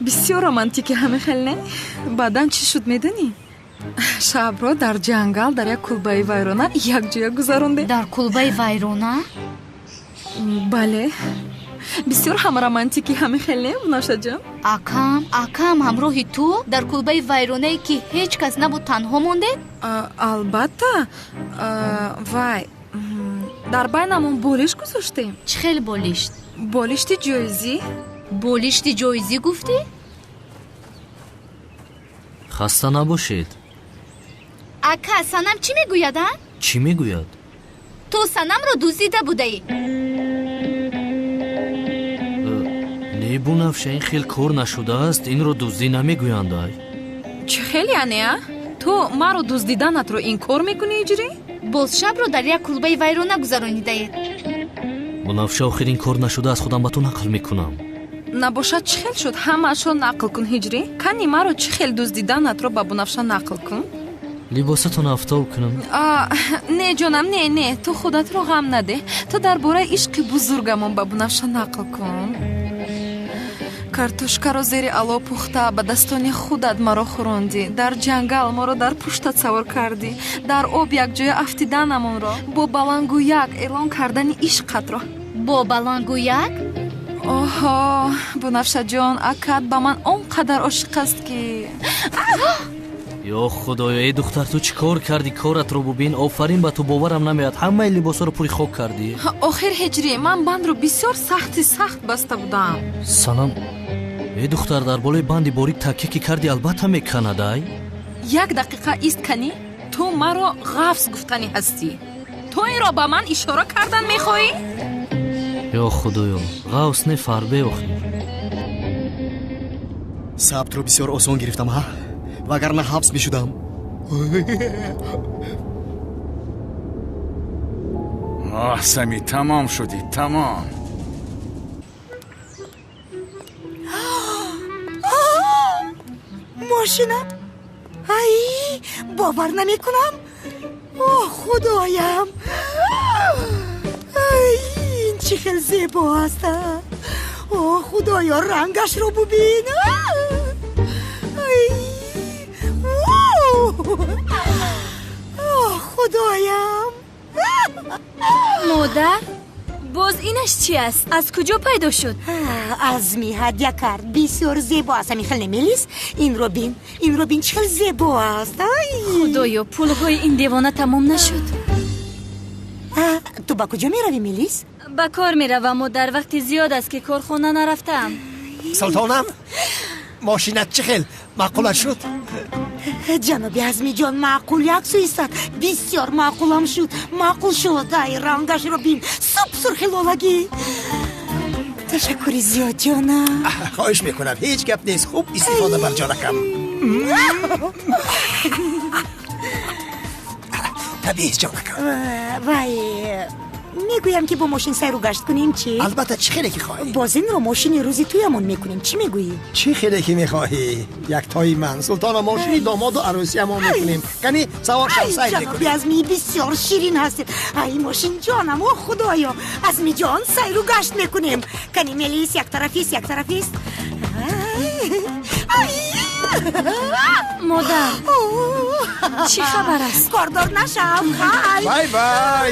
бисёр романтики ҳамин хел не? баъдан чӣ шуд медонӣ? шабро дар ҷангал дар як кулбаи вайрона якҷоя гузарондем. дар кулбаи вайрона? бале, бисёр ҳам романтики ҳамин хел не бунафшаҷон? акам ҳамроҳи ту дар кулбаи вайронае ки ҳеҷ кас набуд танҳо мондед? албатта. вай, дар байнамон болишт гузоштем. чӣ хел болишт? болишти ҷоизӣ. болишти ҷоизӣ гуфтӣ? хаста набошед. ака, санам чӣ мегӯяд? чӣ мегӯяд? ту санамро дуздида будаӣ. не бунафша, ин хел кор нашудааст. инро дуздӣ намегӯяндай. чӣ хел яъне? ту маро дуздиданатро инкор мекунӣ ҳиҷрӣ? боз шабро дар як кулбаи вайрона гузаронидаед. бунафша, охир ин кор нашудааст. худам ба ту нақл мекунам. набошад чӣ хел шуд? ҳамаашро нақл кун ҳиҷрӣ. кани маро чӣ хел дуздиданатро ба бунафша нақл кун. либосатон афтоб кунам. не ҷонам, не, ту худатро ғам наде. Ту дар бораи ишқи бузургамон ба Бунавша нақл кун. картошкаро зери ало пухта ба dastoни худат маро хӯрондӣ. Дар ҷангал моро дар пуштат савор кардӣ. Дар об якҷоя афтиданамонро, бо балангу як эълон кардани ишқатро. бо балангу як? оҳо, Бунавшаҷон, акат ба ман он қадар ошиқ аст ки ё худоё, эй духтар, ту чӣ кор кардӣ? коратро бубин. офарин ба ту, боварам намеояд. ҳамаи либосаро пури хок кардӣ. охир ҳиҷрӣ, ман бандро бисёр сахт баста будам. санам, эй духтар, дар болои банди борик такя ки кардӣ албатта меканадай. як дақиқа истканӣ, ту маро ғафз гуфтанӣ ҳастӣ. ту инро ба ман ишора кардан мехоҳӣ? ё худоё, ғавс не фарбе охир. сабтро бисёр осон гирифтам, ҳа? вагарна ҳабс мешудам. сами, тамом шудӣ, тамом. мошинам, ай, бовар намекунам. о худоям, ай, ин чӣ хел зебо аст. о худоё, рангашро бубин. худоям. модар, боз инаш чӣ аст? аз куҷо пайдо шуд? аз миҳадя кард. бисёр зебо аст. ҳамин хел немелис? инро бин чӣ хел зебо аст. худоё, пулҳои ин девона тамом нашуд. ту ба куҷо меравӣ, мелис? ба кор меравам, модар. вақти зиёд аст ки корхона нарафтаам. султонам, мошинат чӣ хел маъқулат шуд? ҷаноби азмиҷон, маъқул 100%. бисёр маъқулам шуд. маъқул шуд. ай, рангашро бин, суп сурхи лолагӣ. ташаккури зиёд, ҷонам. хоҳиш мекунам, ҳеҷ гап нест. хуб истифода бар ҷонакам. табист ҷонакам. вай, мегӯям ки бо мошин сайру гашт кунем. чӣ? албатта, чӣ хеле ки хоҳӣ. бозинро мошини рӯзи туямон мекунем. чӣ мегӯӣ? чӣ хеле ки мехоҳӣ. яктои ман, султона, мошини домоду арӯсиамон мекунем. кани савор шав, сайр мекунем. ҷаноби азми, бисёр ширин ҳастед. ай, мошин ҷонам, о худоё. азмиҷон, сайру гашт мекунем. кани мелис, яктарафист. модар, чӣ хабар аст? кордор нашав. бай бай.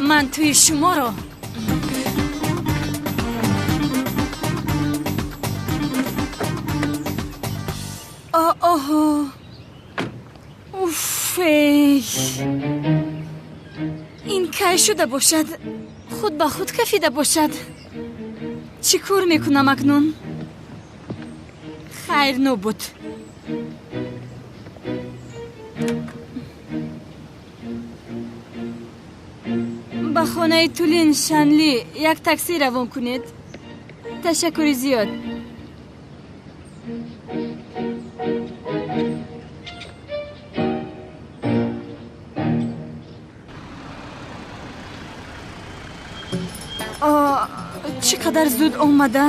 ман тӯи шуморо оҳо, уфей, ин кай шуда бошад? худ ба худ кафида бошад. чӣ кор мекунам акнун? хайр нобуд. ба хонаи Тулин Шанли як такси равон кунед. ташаккури зиёд. чӣ қадар зуд омада?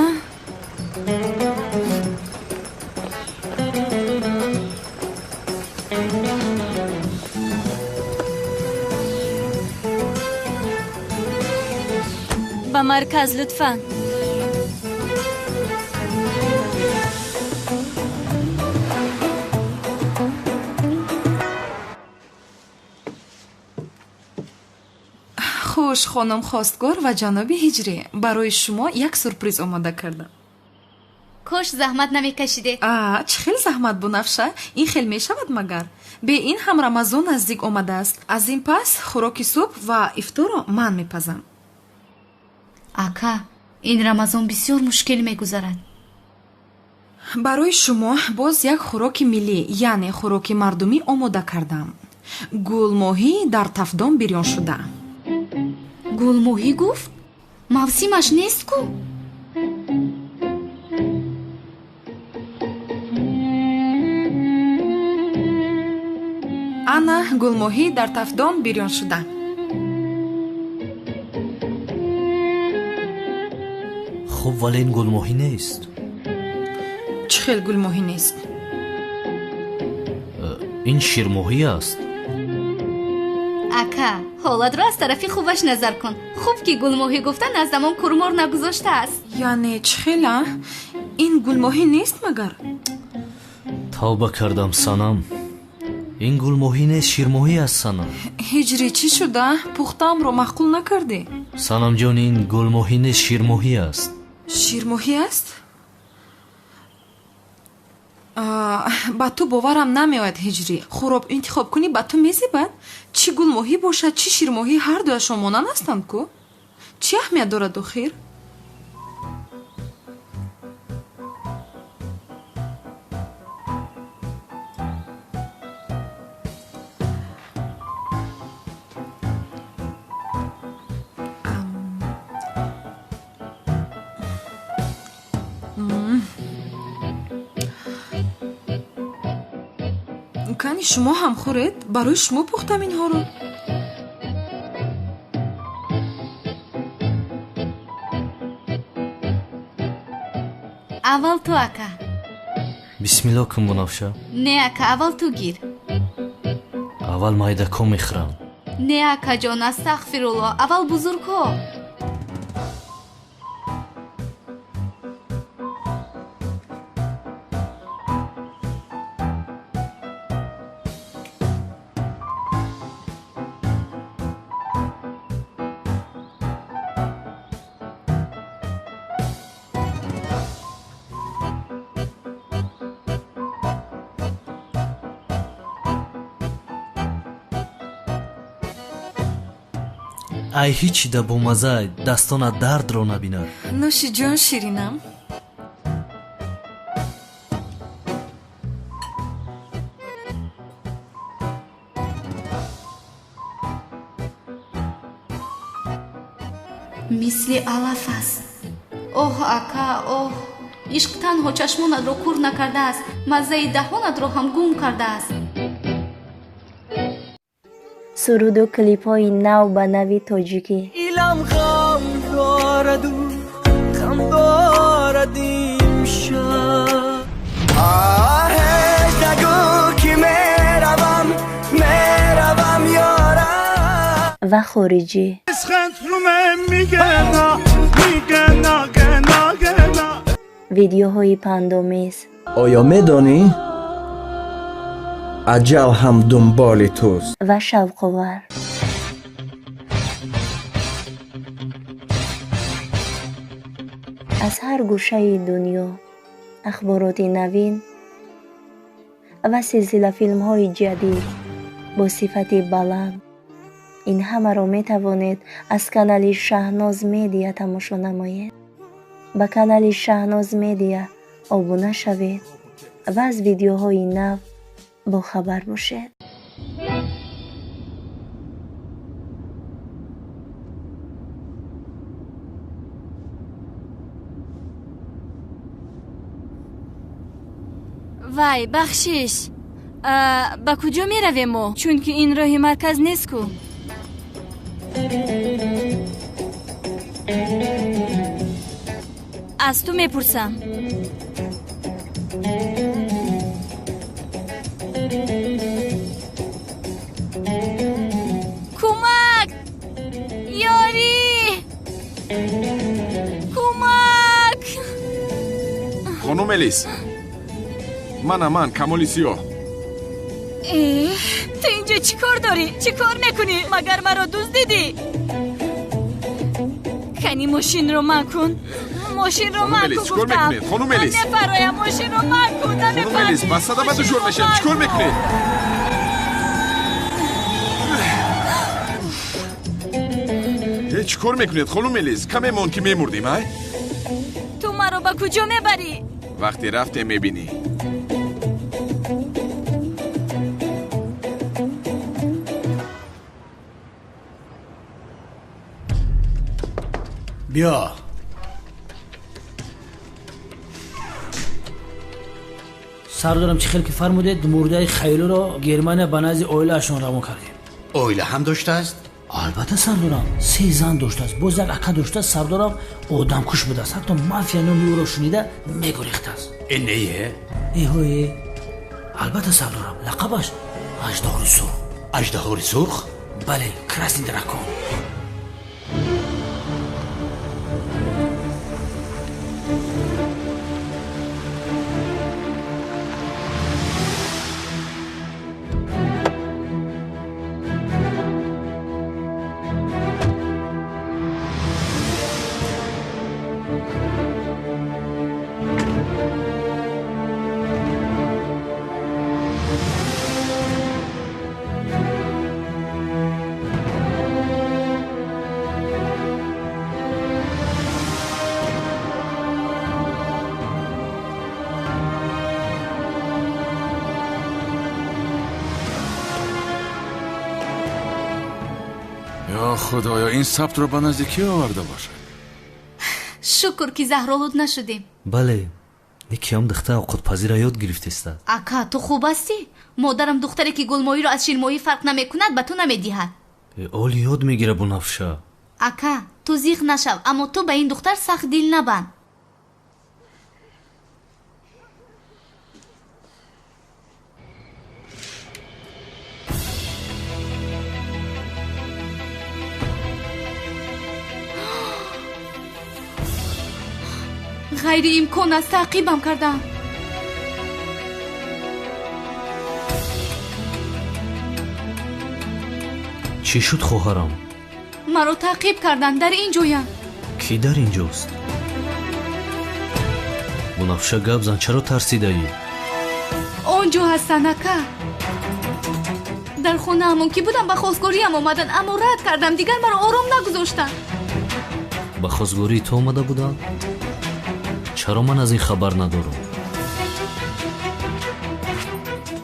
ба марказ лутфан. хуш, хонум хостгор ва ҷаноби ҳиҷрӣ, барои шумо як сюрприз омода кардам. кош заҳмат намекашидед. чӣ хел заҳмат, Бунавша? ин хел мешавад магар? бе ин ҳам рамазон наздик омадааст. аз ин пас хӯроки субҳ ва ифторро ман мепазам. ака, ин рамазон бисёр мушкил мегузарад. барои шумо боз як хӯроки миллӣ, яъне хӯроки мардумӣ омода кардам. гулмоҳӣ дар тафдон бирён шуда. гулмоҳӣ гуфт? мавсимаш нест ку? ана гулмоҳӣ дар тафдон бирён шуда. хуб, вале ин гулмоҳӣ нест. چه خیل گل ماهی نیست؟ این شیرماهی است. اکا حالت را از طرفی خوبش نظر کن. خوب که گل ماهی گفتن از زمان کرمار نگذاشته است. یعنی چه خیلی؟ این گل ماهی نیست مگر؟ توبه کردم سنم. این گل ماهی نیست، شیرماهی است سنم. هجری چی شده؟ پختم رو معقول نکردی؟ سنم جان این گل ماهی نیست، شیرماهی است. شیرماهی است؟ با تو باورم نمیآید هجری. خراب انتخاب کنی با تو میزیبد؟ چی گل ماهی باشد چی شیرماهی هر دوشان مانند هستند کو؟ چی اهمیت دارد آخر؟ کنی شما هم خورید؟ برای شما پختم اینها رو. اول تو اکا. بسم الله کن بنافشه. نه اکا اول تو گیر. اول مایده کو میخرم. نه اکا جان استغفرالله اول بزرگ ها. ای هیچی ده با مزه دستان درد رو نبینه. نوشی جان شیرینم. مثل علف است. اوه اکا اوه. عشق تنها چشمانت رو کور نکرده است. مزه دهانت رو هم گم کرده است. سرود و کلیپ های نو به نوی تاجیکی. ایلم غم دارد و غم دارد امشب. نگو که میروم یارم. و خارجی ویدیوهای پندآمیز. آیا میدانی؟ اجل هم دنبال توست. و شوق‌آور. از هر گوشه دنیا اخبارات نوین و سلسله فیلم های جدید با صفت بلند، این همه را می توانید از کانال شهناز میدیا تماشا نمایید. با کانال شهناز میدیا ابونه شوید و از ویدیوهای نو با خبر باشید. وای بخشش با کجا می رویم ما؟ چون که این راه مرکز نیست کو. از تو میپرسم. کمک یاری کمک. خانم الیس من کمالی سیاه. تو اینجا چی کار داری؟ چی کار میکنی؟ مگر مرا دزدیدی؟ کنی ماشین رو من کن. ماشین رو من کن گفتم. خانم الیس من نفرایم ماشین رو من کن. خانم الیس بس صدا من دشور میشه. چی کار میکنی؟ چی کار میکنید خانم الیس؟ کمی مون که میمردیم های؟ تو مرا با کجا میبری؟ وقتی رفته میبینی. بیا سردارم چه خیلی که فرمودید مرده خیلو رو گرمانه بنازی اویله اشون روان کردیم. اویله هم داشته است؟ البته سردارم 3 زن داشته است باز یک اکا داشته است سردارم آدم کش بوده است حتی مافیا نامی او را شنیده میگریخته است این نیه؟ ایهوی البته سردارم لقبش اژدهار سرخ. اژدهار سرخ؟ بله کراسنی دراکون. یا خدایا این ثبت رو به نزدیکی آورده باشه. شکر که زهرآلود نشدیم. بله یکیام دختر اوقاتپذیر یاد گرفتیست. اکا تو خوب هستی؟ مادرم دختری که گلماهی رو از شیرماهی فرق نمیکند به تو نمیدهد. اول یاد میگیره بنفشه. اکا تو زیغ نشو اما تو به این دختر سخت دل نبند. غیر امکان است تعقیبم کردم. چی شد خواهرم؟ مرا تعقیب کردن در این جویم. کی در اینجاست؟ بنفشه گپ زن چرا ترسیده ای؟ آنجا هستن اکا. در خونه همون که بودم به خواستگاریم آمدن اما رد کردم دیگر مرا آرام نگذاشتن. به خواستگاری تو آمده بودن؟ چرا من از این خبر ندارم؟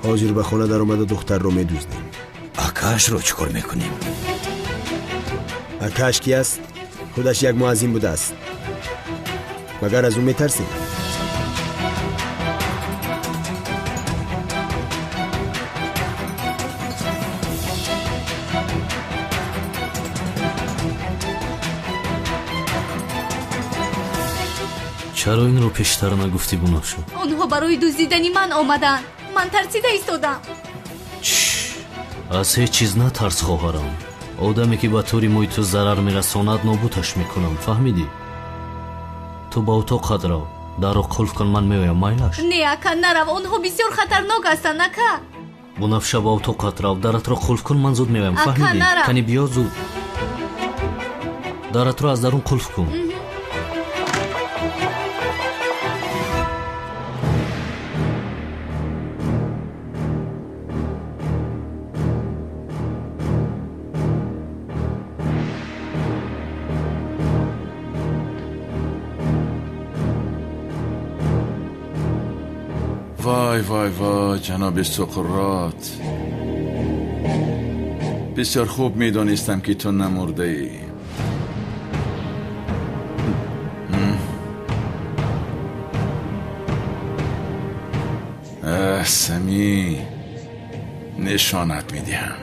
حاضر به خانه در اومده دختر رو میدوزدیم. اکاش رو چکار میکنیم؟ اکاش کی است؟ خودش یک معزین بوده است. مگر از اون میترسیم؟ چرا این رو پیشتر نگفتی بنفشه؟ آنها برای دزدیدن من آمدن. من ترسیده ایستادم. از هیچ چیز نترس خواهرم. آدمی که به طوری موی تو ضرر میرساند نابودش میکنم. فهمیدی؟ تو با اتاق رو در رو قلف کن من میایم مایلش. نه اکا نرو آنها بسیار خطرناک هستند اکا. بنفشه با اتاق رو درت رو قلف کن من زود میایم. فهمیدی؟ کنی بیا زود. درت رو از درون قلف کن. وای وای وای جناب سقراط، بسیار خوب میدانستم که تو نمرده ای. سمی نشانت میدهم.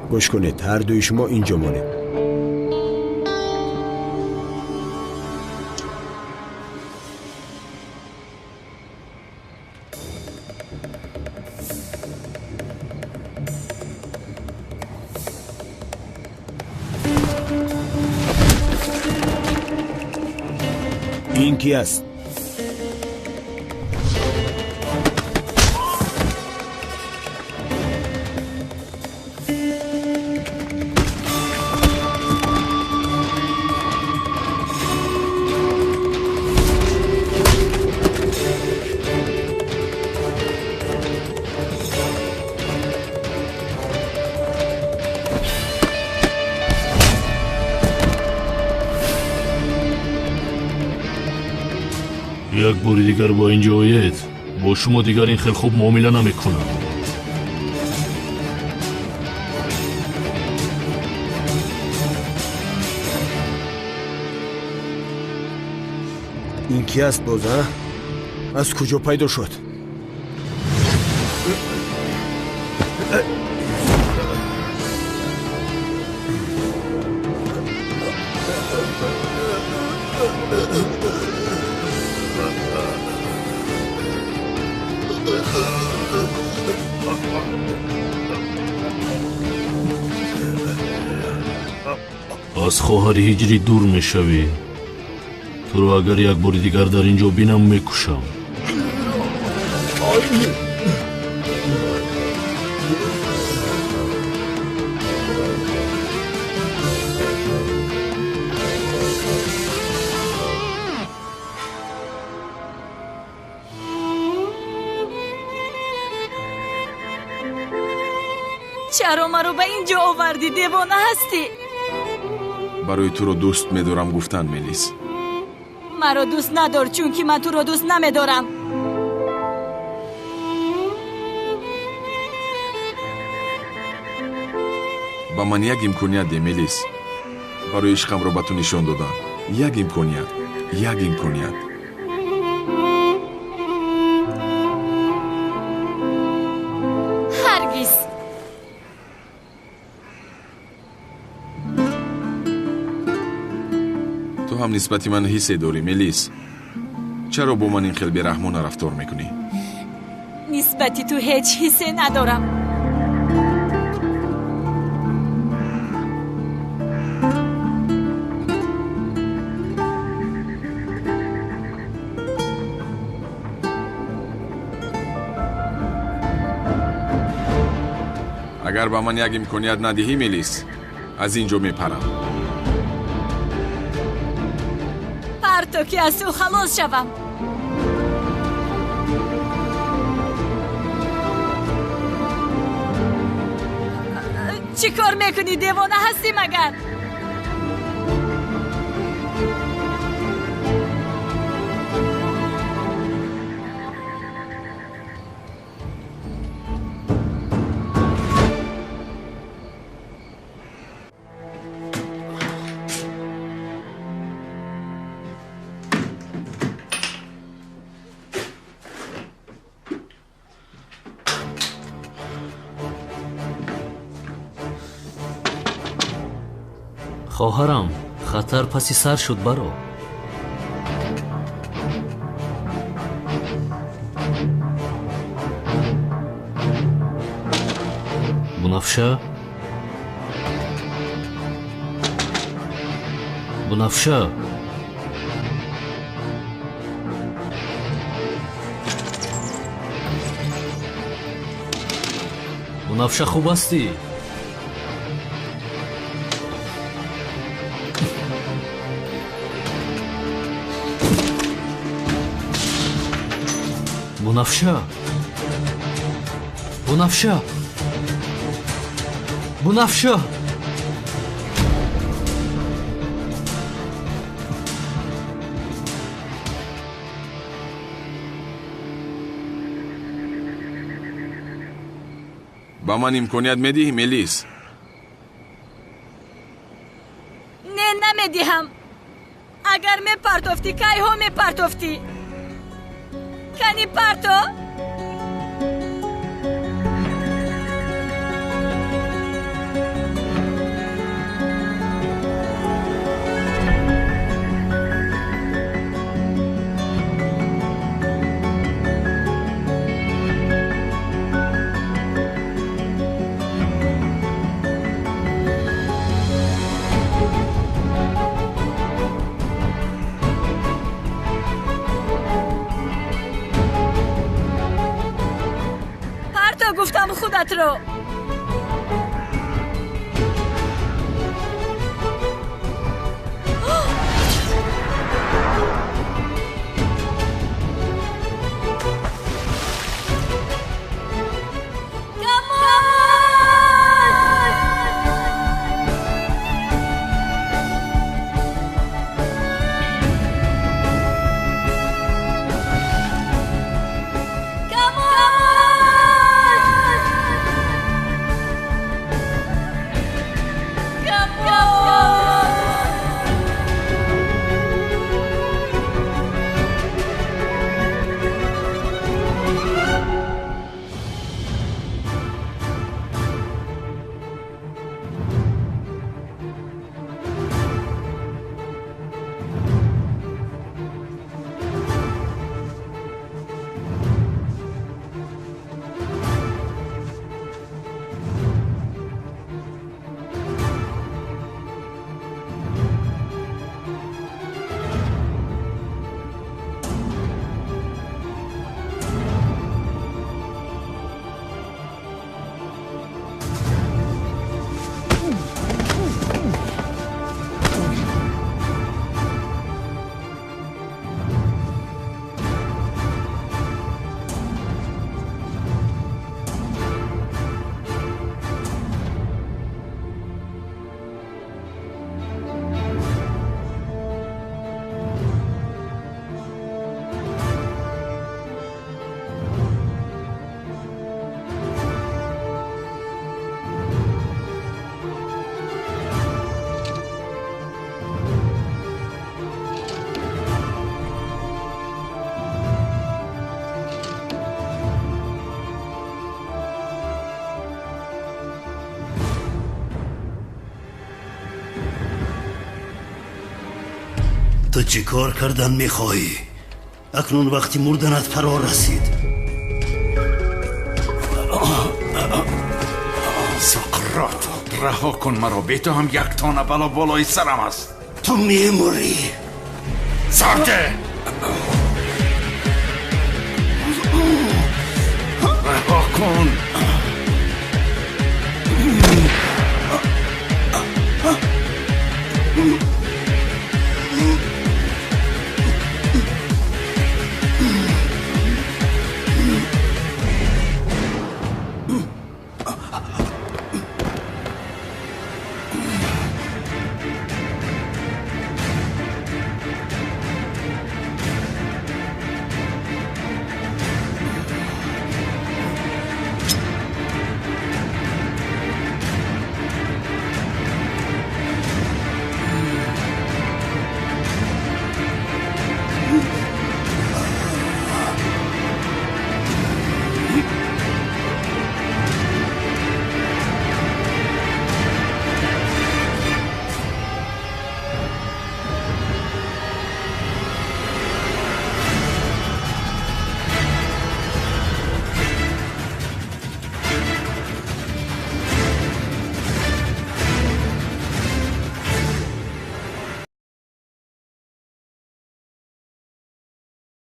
گوش کنید، هر دوی شما اینجا مانید. این کی است؟ یک باری دیگر با اینجا آید با شما دیگر این خیلی خوب معامله نمیکنم. این کی است باز ها؟ از کجا پیدا شد؟ از خواهر هجری دور میشوی. تو رو اگر یک بار دیگر در اینجا بینم میکشم. چرا مرا به اینجا آوردی؟ دیوانه هستی؟ برای تو رو دوست میدارم گفتن ملیس. مرا دوست ندار چون که من تو رو دوست نمیدارم. با من یک امکانیت ده ملیس. برای عشقم رو به تو نشان دادم. یک امکانیت. هرگز. تو هم نسبتی من حسی داری ملیس. چرا با من این خیلی بی‌رحمانه رفتار میکنی؟ نسبتی تو هیچ حسی ندارم. اگر با من یک امکانیت ندهی ملیس، از اینجا میپرم. پرتو که از تو خلاص شوم. چی کار میکنی؟ دیوانه هستی مگر؟ خواهرم خطر پسی سر شد برو. بنفشه بنفشه خوب هستی؟ بنفشه با من امکانیت میدی ملیس؟ نه نمیدیم. اگر میپرتفتی کی ها میپرتفتی؟ کنی پرتو؟ گفتم خودت رو. تو چی کار کردن میخواهی؟ اکنون وقتی مردنت فرا رسید. سقراط رها کن مرا، به تو هم یک تانه بلا بالای سرم است. تو میموری. سرده رها کن.